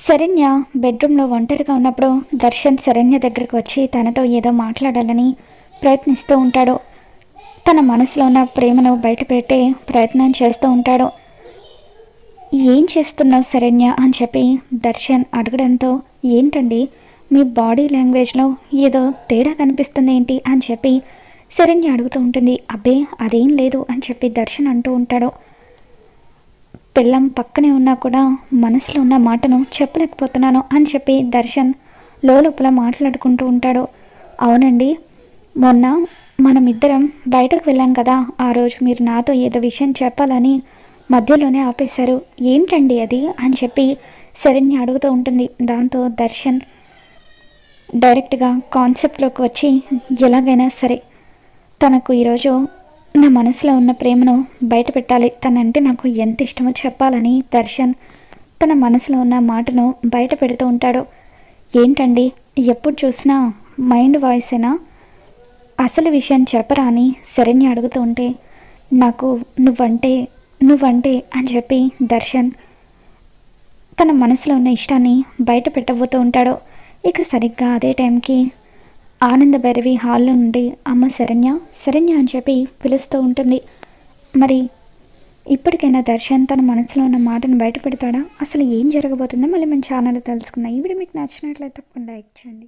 శరణ్య బెడ్రూమ్లో ఒంటరిగా ఉన్నప్పుడు దర్శన్ శరణ్య దగ్గరికి వచ్చి తనతో ఏదో మాట్లాడాలని ప్రయత్నిస్తూ ఉంటాడు. తన మనసులో ఉన్న ప్రేమను బయటపెట్టే ప్రయత్నం చేస్తూ ఉంటాడు. ఏం చేస్తున్నావు శరణ్య అని చెప్పి దర్శన్ అడగడంతో, ఏంటండి మీ బాడీ లాంగ్వేజ్లో ఏదో తేడా కనిపిస్తుంది ఏంటి అని చెప్పి శరణ్య అడుగుతూ ఉంటుంది. అబ్బే అదేం లేదు అని చెప్పి దర్శన్ అంటూ ఉంటాడు. పిల్లం పక్కనే ఉన్నా కూడా మనసులో ఉన్న మాటను చెప్పలేకపోతున్నాను అని చెప్పి దర్శన్ లోపల మాట్లాడుకుంటూ ఉంటాడు. అవునండి, మొన్న మనమిద్దరం బయటకు వెళ్ళాం కదా, ఆ రోజు మీరు నాతో ఏదో విషయం చెప్పాలని మధ్యలోనే ఆపేశారు, ఏంటండి అది అని చెప్పి శరణ్య అడుగుతూ ఉంటుంది. దాంతో దర్శన్ డైరెక్ట్గా కాన్సెప్ట్లోకి వచ్చి ఎలాగైనా సరే తనకు ఈరోజు నా మనసులో ఉన్న ప్రేమను బయట పెట్టాలి, తనంటే నాకు ఎంత ఇష్టమో చెప్పాలని దర్శన్ తన మనసులో ఉన్న మాటను బయట పెడుతూ ఉంటాడు. ఏంటండి ఎప్పుడు చూసినా మైండ్ వాయిసేనా, అసలు విషయం చెప్పరా అని శరణ్య అడుగుతూ ఉంటే, నాకు నువ్వంటే అని చెప్పి దర్శన్ తన మనసులో ఉన్న ఇష్టాన్ని బయట పెట్టబోతూ ఉంటాడు. ఇక సరిగ్గా అదే టైంకి ఆనంద భైరవి హాల్లో నుండి అమ్మ శరణ్య శరణ్య అని చెప్పి పిలుస్తూ ఉంటుంది. మరి ఇప్పటికైనా దర్శన్ తన మనసులో ఉన్న మాటను బయట పెడతాడా, అసలు ఏం జరగబోతుందో మళ్ళీ మన ఛానల్లో తెలుసుకుందాం. ఈ వీడియో మీకు నచ్చినట్లయితే తప్పకుండా లైక్ చేయండి.